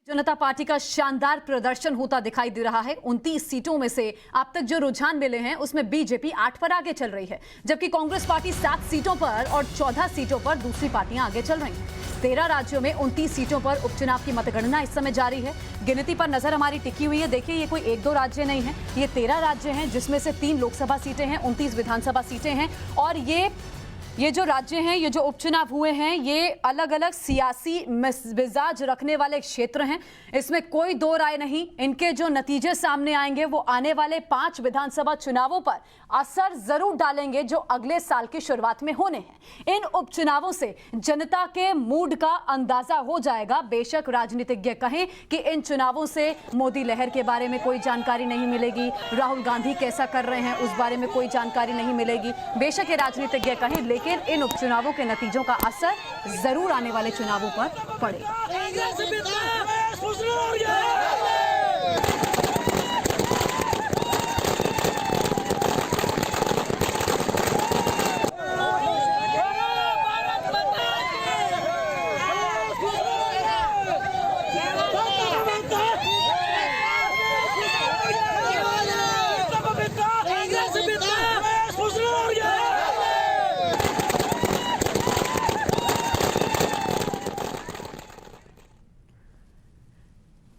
जनता party का शानदार प्रदर्शन होता दिखाई दे रहा है। 29 सीटों में से अब तक जो रुझान मिले हैं उसमें बीजेपी 8 पर आगे चल रही है, जबकि कांग्रेस पार्टी 7 सीटों पर और 14 सीटों पर दूसरी पार्टियां आगे चल रही हैं। 13 राज्यों में 29 सीटों पर उपचुनाव की मतगणना इस समय जारी है। गिनती पर नजर हमारी टिकी हुई है। देखिए, ये कोई 1-2 राज्य नहीं है, ये 13 राज्य हैं, जिसमें से 3 लोकसभा सीटें हैं, 29 विधानसभा सीटें हैं। और ये जो राज्य हैं, ये जो उपचुनाव हुए हैं, ये अलग अलग सियासी मिजाज रखने वाले क्षेत्र हैं। इसमें कोई दो राय नहीं। इनके जो नतीजे सामने आएंगे वो आने वाले 5 विधानसभा चुनावों पर असर जरूर डालेंगे, जो अगले साल की शुरुआत में होने हैं। इन उपचुनावों से जनता के मूड का अंदाजा हो जाएगा। बेशक राजनीतिज्ञ कहें कि इन चुनावों से मोदी लहर के बारे में कोई जानकारी नहीं मिलेगी, राहुल गांधी कैसा कर रहे हैं उस बारे में कोई जानकारी नहीं मिलेगी, बेशक ये राजनीतिज्ञ कहें, लेकिन इन उपचुनावों के नतीजों का असर जरूर आने वाले चुनावों पर पड़ेगा।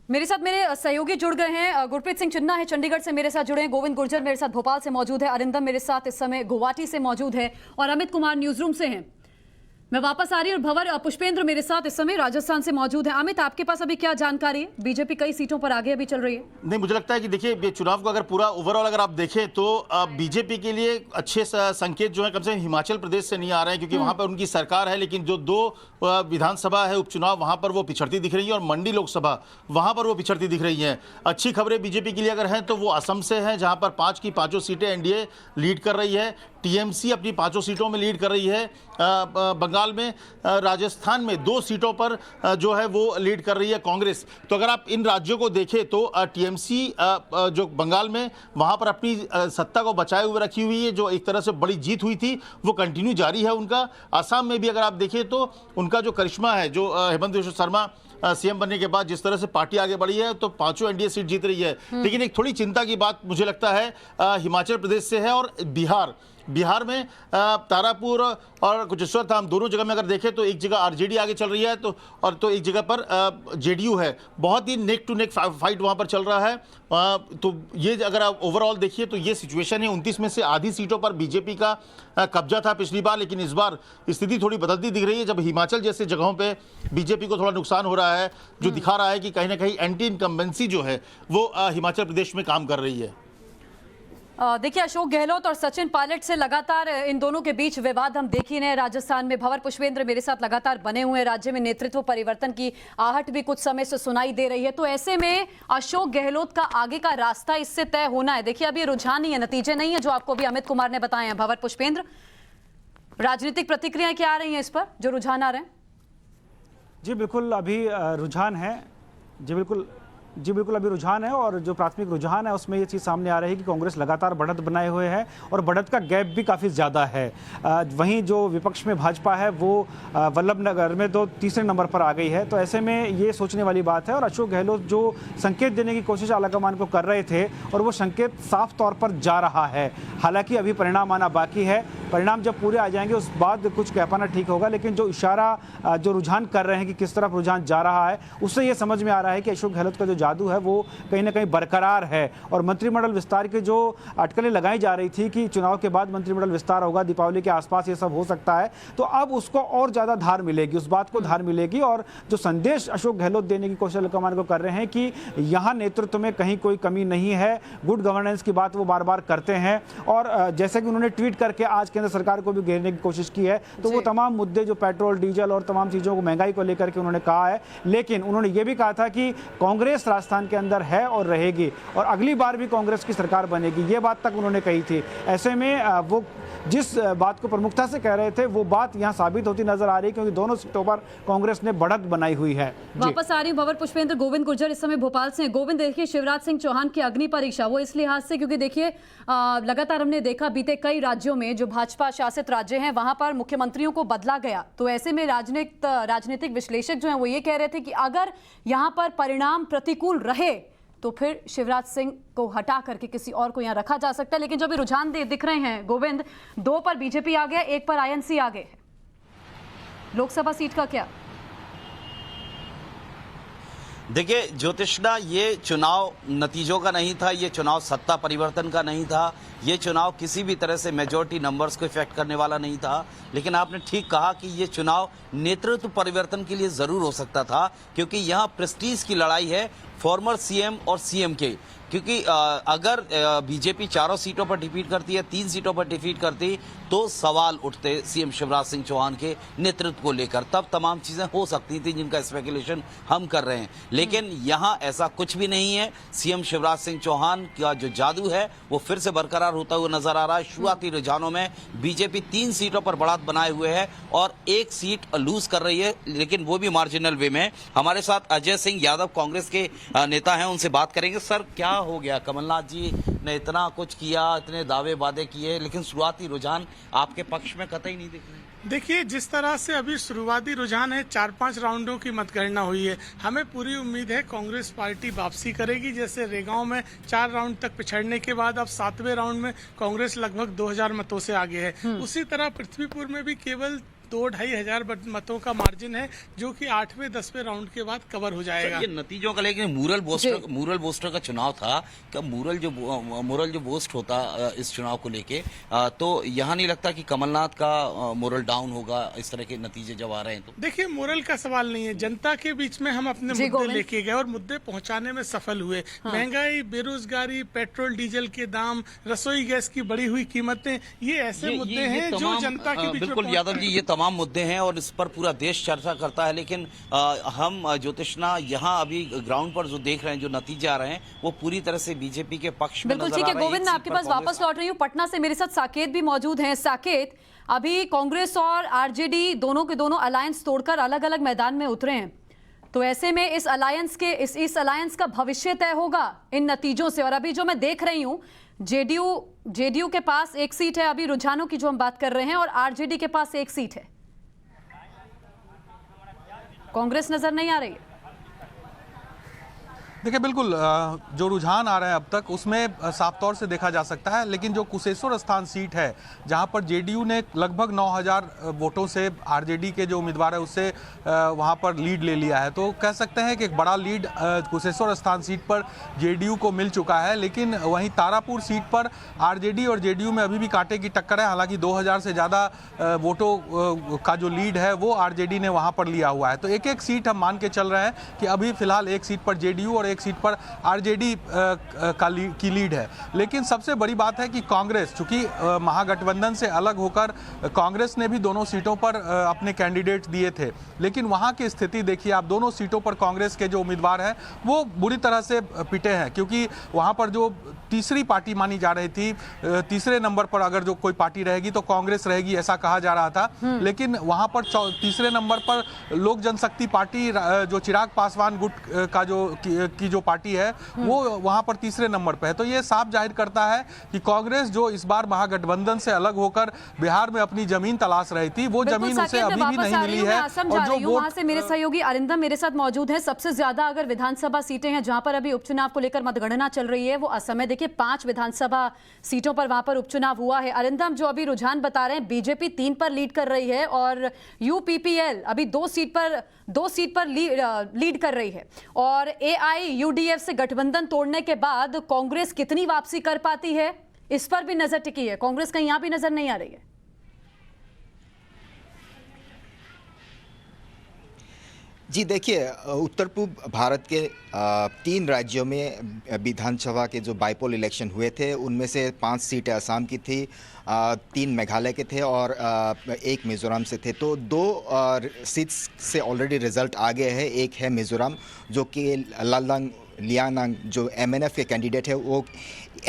मेरे साथ मेरे सहयोगी जुड़ गए हैं। गुरप्रीत सिंह चिन्ना है चंडीगढ़ से मेरे साथ जुड़े हैं, गोविंद गुर्जर मेरे साथ भोपाल से मौजूद है, अरिंदम मेरे साथ इस समय गुवाहाटी से मौजूद है और अमित कुमार न्यूज रूम से हैं। मैं वापस आ रही हूँ और भंवर पुष्पेंद्र मेरे साथ इस समय राजस्थान से मौजूद है। अमित, आपके पास अभी क्या जानकारी है? बीजेपी कई सीटों पर आगे अभी चल रही है। नहीं, मुझे लगता है कि देखिए, ये चुनाव को अगर पूरा ओवरऑल अगर आप देखें तो बीजेपी के लिए अच्छे संकेत जो है कम से कम हिमाचल प्रदेश से नहीं आ रहे हैं, क्योंकि वहां पर उनकी सरकार है, लेकिन जो 2 विधानसभा है उपचुनाव वहां पर वो पिछड़ती दिख रही है और मंडी लोकसभा वहां पर वो पिछड़ती दिख रही है। अच्छी खबरें बीजेपी के लिए अगर हैं तो वो असम से हैं, जहां पर 5 की 5 सीटें एनडीए लीड कर रही है। टीएमसी अपनी 5 सीटों में लीड कर रही है। बंगाल में, राजस्थान में 2 सीटों पर जो है वो लीड कर रही है कांग्रेस। तो अगर आप इन राज्यों को देखें तो टीएमसी जो बंगाल में वहां पर अपनी सत्ता को बचाए हुए रखी हुई है, जो एक तरह से बड़ी जीत हुई थी वो कंटिन्यू जारी है उनका। असम में भी अगर आप देखें तो उनका जो करिश्मा है, जो हेमंत बिस्वा शर्मा सीएम बनने के बाद जिस तरह से पार्टी आगे बढ़ी है, तो 5 एनडीए सीट जीत रही है। लेकिन एक थोड़ी चिंता की बात मुझे लगता है हिमाचल प्रदेश से है और बिहार में तारापुर और कुशेश्वर धाम दोनों जगह में अगर देखें तो एक जगह आरजेडी आगे चल रही है तो एक जगह पर जेडीयू है। बहुत ही नेक टू नेक फाइट वहां पर चल रहा है। तो ये अगर आप ओवरऑल देखिए तो ये सिचुएशन है। 29 में से आधी सीटों पर बीजेपी का कब्जा था पिछली बार, लेकिन इस बार स्थिति थोड़ी बदलती दिख रही है, जब हिमाचल जैसे जगहों पे बीजेपी को थोड़ा नुकसान हो रहा है, जो दिखा रहा है कि कहीं ना कहीं एंटी इनकम्बेंसी जो है वो हिमाचल प्रदेश में काम कर रही है। देखिए, अशोक गहलोत और सचिन पायलट से लगातार इन दोनों के बीच विवाद हम देख ही रहे हैं राजस्थान में। भंवर पुष्पेंद्र मेरे साथ लगातार बने हुए हैं। राज्य में नेतृत्व परिवर्तन की आहट भी कुछ समय से सुनाई दे रही है, तो ऐसे में अशोक गहलोत का आगे का रास्ता इससे तय होना है। देखिए, अभी रुझान ही है, नतीजे नहीं है, जो आपको भी अमित कुमार ने बताए हैं। भंवर पुष्पेंद्र, राजनीतिक प्रतिक्रियाएं क्या आ रही हैं इस पर, जो रुझान आ रहे हैं? जी बिल्कुल, अभी रुझान है। जी बिल्कुल अभी रुझान है, और जो प्राथमिक रुझान है उसमें ये चीज़ सामने आ रही है कि कांग्रेस लगातार बढ़त बनाए हुए है और बढ़त का गैप भी काफ़ी ज़्यादा है। वहीं जो विपक्ष में भाजपा है वो वल्लभनगर में तो तीसरे नंबर पर आ गई है। तो ऐसे में ये सोचने वाली बात है, और अशोक गहलोत जो संकेत देने की कोशिश आलाकमान को कर रहे थे और वो संकेत साफ तौर पर जा रहा है। हालांकि अभी परिणाम आना बाकी है, परिणाम जब पूरे आ जाएंगे उस बाद कुछ कह पाना ठीक होगा, लेकिन जो इशारा जो रुझान कर रहे हैं कि किस तरफ रुझान जा रहा है, उससे ये समझ में आ रहा है कि अशोक गहलोत का जो जादू है वो कहीं ना कहीं बरकरार है। और मंत्रिमंडल विस्तार की जो अटकलें लगाई जा रही थी कि चुनाव के बाद मंत्रिमंडल विस्तार होगा, दीपावली के आसपास ये सब हो सकता है, तो अब उसको और ज्यादा धार मिलेगी, उस बात को धार मिलेगी। और जो संदेश अशोक गहलोत देने की कोशिश कमान को कर रहे हैं कि यहां नेतृत्व में कहीं कोई कमी नहीं है, गुड गवर्नेंस की बात वो बार बार करते हैं। और जैसे कि उन्होंने ट्वीट करके आज केंद्र सरकार को भी घेरने की कोशिश की है, तो वो तमाम मुद्दे जो पेट्रोल डीजल और तमाम चीजों को महंगाई को लेकर के उन्होंने कहा है। लेकिन उन्होंने ये भी कहा था कि कांग्रेस राजस्थान के अंदर है और रहेगी, और अगली बार भी कांग्रेस की सरकार बनेगी, ये बात तक उन्होंने कही थी। ऐसे में वो जिस बात को प्रमुखता से कह रहे थे वो बात यहां साबित होती नजर आ रही है, क्योंकि दोनों सीटों पर कांग्रेस ने बढ़त बनाई हुई है। वापस आ रही हूं भंवर पुष्पेंद्र, गोविंद गुर्जर इस समय भोपाल से। गोविंद, देखिए, शिवराज सिंह चौहान की अग्नि परीक्षा वो इस लिहाज से क्योंकि देखिए लगातार हमने देखा बीते कई राज्यों में जो भाजपा भाजपा शासित राज्य हैं वहां पर मुख्यमंत्रियों को बदला गया, तो ऐसे में राजनीतिक विश्लेषक जो हैं वो ये कह रहे थे कि अगर यहां पर परिणाम प्रतिकूल रहे तो फिर शिवराज सिंह को हटा करके किसी और को यहां रखा जा सकता है। लेकिन जो भी रुझान दिख रहे हैं गोविंद, 2 पर बीजेपी आ गया, 1 पर आईएनसी आ गए। लोकसभा सीट का क्या? देखिए ज्योतिषना, ये चुनाव नतीजों का नहीं था, ये चुनाव सत्ता परिवर्तन का नहीं था, ये चुनाव किसी भी तरह से मेजॉरिटी नंबर्स को इफेक्ट करने वाला नहीं था। लेकिन आपने ठीक कहा कि ये चुनाव नेतृत्व परिवर्तन के लिए जरूर हो सकता था, क्योंकि यहाँ प्रेस्टीज की लड़ाई है फॉर्मर सीएम और सीएम के। क्योंकि अगर बीजेपी 4 सीटों पर डिफीट करती है, 3 सीटों पर डिफीट करती, तो सवाल उठते सीएम शिवराज सिंह चौहान के नेतृत्व को लेकर। तब तमाम चीजें हो सकती थी जिनका स्पेकुलेशन हम कर रहे हैं। लेकिन यहाँ ऐसा कुछ भी नहीं है। सीएम शिवराज सिंह चौहान का जो जादू है वो फिर से बरकरार होता हुआ नजर आ रहा है। शुरुआती रुझानों में बीजेपी 3 सीटों पर बढ़त बनाए हुए है और 1 सीट लूज कर रही है, लेकिन वो भी मार्जिनल वे में। हमारे साथ अजय सिंह यादव कांग्रेस के नेता हैं, उनसे बात करेंगे। सर, क्या हो गया? कमलनाथ जी ने इतना कुछ किया, इतने दावे वादे किए, लेकिन शुरुआती रुझान आपके पक्ष में कतई नहीं दिख रहे। देखिए, जिस तरह से अभी शुरुआती रुझान है, 4-5 राउंडों की मतगणना हुई है, हमें पूरी उम्मीद है कांग्रेस पार्टी वापसी करेगी। जैसे रेगांव में 4 राउंड तक पिछड़ने के बाद अब 7वें राउंड में कांग्रेस लगभग 2000 मतों से आगे है। उसी तरह पृथ्वीपुर में भी केवल 2-2.5 हजार मतों का मार्जिन है, जो कि 8वें-10वें राउंड के बाद कवर हो जाएगा। ये नतीजों का, लेकिन मूरल बोस्टर का चुनाव था, क्या मूरल जो बोस्ट होता इस चुनाव को लेके, तो यहाँ नहीं लगता कि कमलनाथ का मोरल डाउन होगा इस तरह के नतीजे जब आ रहे हैं? तो देखिए, मोरल का सवाल नहीं है, जनता के बीच में हम अपने मुद्दे लेके गए और मुद्दे पहुंचाने में सफल हुए। महंगाई, बेरोजगारी, पेट्रोल डीजल के दाम, रसोई गैस की बढ़ी हुई कीमतें, ये ऐसे मुद्दे हैं जो जनता के बीच में। बिल्कुल यादव जी, ये तमाम मुद्दे हैं और इस पर पूरा देश चर्चा करता है। लेकिन हम ज्योतिषना यहाँ अभी ग्राउंड पर जो देख रहे हैं, जो नतीजे आ रहे हैं, वो पूरी तरह से बीजेपी के पक्ष में नजर आ रहे हैं। बिल्कुल ठीक है गोविंद, मैं आपके पास वापस लौट रही हूँ। पटना से मेरे साथ साकेत भी मौजूद हैं। साकेत, अभी कांग्रेस और आरजेडी दोनों के दोनों अलायंस तोड़कर अलग अलग मैदान में उतरे हैं, तो ऐसे में इस अलायंस का भविष्य तय होगा इन नतीजों से। और अभी जो मैं देख रही हूँ, जेडीयू के पास 1 सीट है, अभी रुझानों की जो हम बात कर रहे हैं, और आरजेडी के पास 1 सीट है। कांग्रेस नजर नहीं आ रही है। देखिए, बिल्कुल जो रुझान आ रहे हैं अब तक, उसमें साफ तौर से देखा जा सकता है। लेकिन जो कुशेश्वर स्थान सीट है, जहां पर जेडीयू ने लगभग 9000 वोटों से आरजेडी के जो उम्मीदवार है उससे वहां पर लीड ले लिया है, तो कह सकते हैं कि एक बड़ा लीड कुशेश्वर स्थान सीट पर जेडीयू को मिल चुका है। लेकिन वहीं तारापुर सीट पर आरजेडी और जेडीयू में अभी भी कांटे की टक्कर है। हालांकि 2000 से ज़्यादा वोटों का जो लीड है वो आरजेडी ने वहां पर लिया हुआ है। तो एक सीट हम मान के चल रहे हैं कि अभी फिलहाल 1 सीट पर जेडीयू और 1 सीट पर आरजेडी की लीड है। लेकिन सबसे बड़ी बात है कि कांग्रेस, चूंकि महागठबंधन से अलग होकर कांग्रेस ने भी दोनों सीटों पर अपने कैंडिडेट दिए थे, लेकिन वहां की स्थिति देखिए आप, दोनों सीटों पर कांग्रेस के जो उम्मीदवार हैं वो बुरी तरह से पिटे हैं। क्योंकि वहां पर जो तीसरी पार्टी मानी जा रही थी, तीसरे नंबर पर अगर जो कोई पार्टी रहेगी तो कांग्रेस रहेगी, ऐसा कहा जा रहा था। लेकिन वहां पर तीसरे नंबर पर लोक जनशक्ति पार्टी, जो चिराग पासवान गुट का जो पार्टी है, वो वहां पर तीसरे नंबर पर है। तो ये साफ जाहिर करता है कि कांग्रेस जो इस बार महागठबंधन से अलग होकर बिहार में अपनी जमीन तलाश रही थी, वो जमीन उसे अभी भी नहीं मिली है। और जो वहां से मेरे सहयोगी अरिंदम मेरे साथ मौजूद है। सबसे ज्यादा अगर विधानसभा सीटें हैं जहां पर अभी उपचुनाव को लेकर मतगणना चल रही है, वो असम है। देखिए, 5 विधानसभा सीटों पर वहां पर उपचुनाव हुआ है। अरिंदम, जो अभी रुझान बता रहे हैं, बीजेपी 3 पर लीड कर रही है और यूपीपीएल अभी 2 सीट पर लीड कर रही है। और एआईयूडीएफ से गठबंधन तोड़ने के बाद कांग्रेस कितनी वापसी कर पाती है, इस पर भी नजर टिकी है। कांग्रेस कहीं यहां भी नजर नहीं आ रही है। जी देखिए, उत्तर पूर्व भारत के 3 राज्यों में विधानसभा के जो बाईपोल इलेक्शन हुए थे, उनमें से 5 सीटें असम की थी, 3 मेघालय के थे और 1 मिजोरम से थे। तो 2 सीट्स से ऑलरेडी रिजल्ट आ गए हैं। एक है मिजोरम, जो कि लालदंग लियानांग जो MNF के कैंडिडेट है वो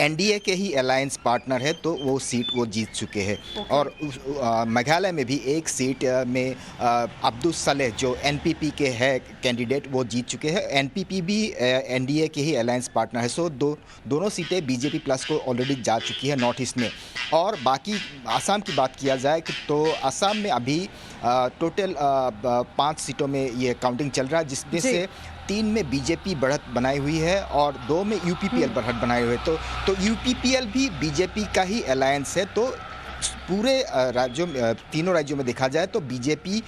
NDA के ही अलायंस पार्टनर है, तो वो सीट वो जीत चुके हैं। और मेघालय में भी एक सीट में अब्दुल सलेह जो NPP के है कैंडिडेट वो जीत चुके हैं। NPP भी NDA के ही अलायंस पार्टनर है। सो दोनों सीटें BJP प्लस को ऑलरेडी जा चुकी है नॉर्थ ईस्ट में। और बाकी आसाम की बात किया जाए तो आसाम में अभी टोटल 5 सीटों में ये काउंटिंग चल रहा है, जिसमें से 3 में BJP बढ़त बनाई हुई है और 2 में UPPL बढ़त बनाए हुए। तो UPPL भी BJP का ही अलायंस है। तो पूरे राज्यों में, तीनों राज्यों में देखा जाए तो BJP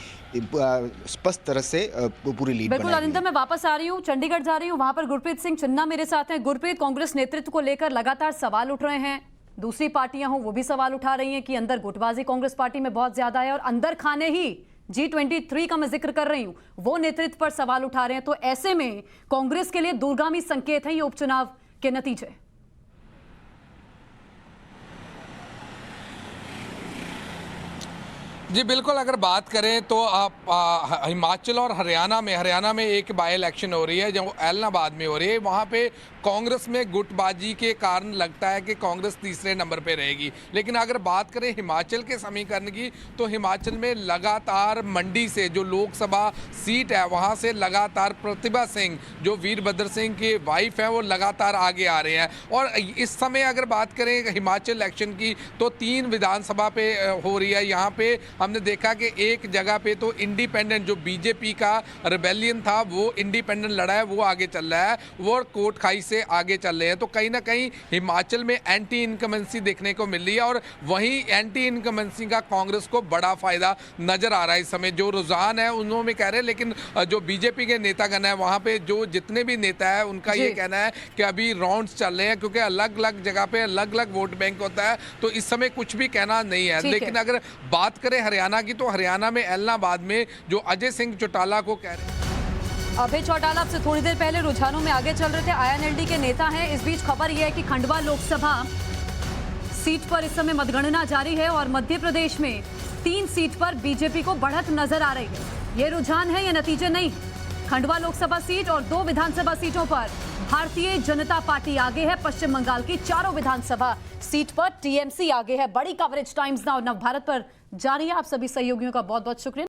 स्पष्ट तरह से पूरी लीड बिल्कुल। बनाई हुई अरिंदम, है। मैं वापस आ रही हूँ, चंडीगढ़ जा रही हूँ, वहां पर गुरप्रीत सिंह चन्ना मेरे साथ हैं। गुरप्रीत, कांग्रेस नेतृत्व को लेकर लगातार सवाल उठ रहे हैं, दूसरी पार्टियां हो वो भी सवाल उठा रही हैं कि अंदर गुटबाजी कांग्रेस पार्टी में बहुत ज्यादा है, और अंदर खाने ही G23 का मैं जिक्र कर रही हूं, वो नेतृत्व पर सवाल उठा रहे हैं। तो ऐसे में कांग्रेस के लिए दूरगामी संकेत है ये उपचुनाव के नतीजे। जी बिल्कुल, अगर बात करें तो हिमाचल और हरियाणा में एक बाई इलेक्शन हो रही है जो एलनाबाद में हो रही है। वहाँ पे कांग्रेस में गुटबाजी के कारण लगता है कि कांग्रेस तीसरे नंबर पे रहेगी। लेकिन अगर बात करें हिमाचल के समीकरण की तो हिमाचल में लगातार मंडी से जो लोकसभा सीट है वहाँ से लगातार प्रतिभा सिंह जो वीरभद्र सिंह की वाइफ है वो लगातार आगे आ रहे हैं। और इस समय अगर बात करें हिमाचल इलेक्शन की तो 3 विधानसभा पे हो रही है। यहाँ पे हमने देखा कि एक जगह पे तो इंडिपेंडेंट जो BJP का रिबेलियन था वो इंडिपेंडेंट लड़ा है, वो आगे चल रहा है, वो कोटखाई से आगे चल रहे हैं। तो कहीं ना कहीं हिमाचल में एंटी इनकमेंसी देखने को मिल रही है और वहीं एंटी इनकमेंसी का कांग्रेस को बड़ा फायदा नजर आ रहा है। इस समय जो रुझान है उन्होंने कह रहे हैं, लेकिन जो BJP के नेतागण है वहां पे जो जितने भी नेता है उनका ये कहना है कि अभी राउंड्स चल रहे हैं, क्योंकि अलग अलग जगह पे अलग अलग वोट बैंक होता है, तो इस समय कुछ भी कहना नहीं है। लेकिन अगर बात करें हरियाणा की तो हरियाणा में एलनाबाद में जो अजय सिंह चौटाला को कह रहे हैं। अभय चौटाला आपसे थोड़ी देर पहले रुझानों में आगे चल रहे थे, INLD के नेता हैं। इस बीच खबर यह है कि खंडवा लोकसभा सीट पर इस समय मतगणना जारी है और मध्य प्रदेश में 3 सीट पर BJP को बढ़त नजर आ रही है। ये रुझान है, ये नतीजे नहीं। खंडवा लोकसभा सीट और 2 विधानसभा सीटों पर भारतीय जनता पार्टी आगे है। पश्चिम बंगाल की 4 विधानसभा सीट पर TMC आगे है। बड़ी कवरेज टाइम्स नाउ नवभारत पर जारी है। आप सभी सहयोगियों का बहुत बहुत शुक्रिया।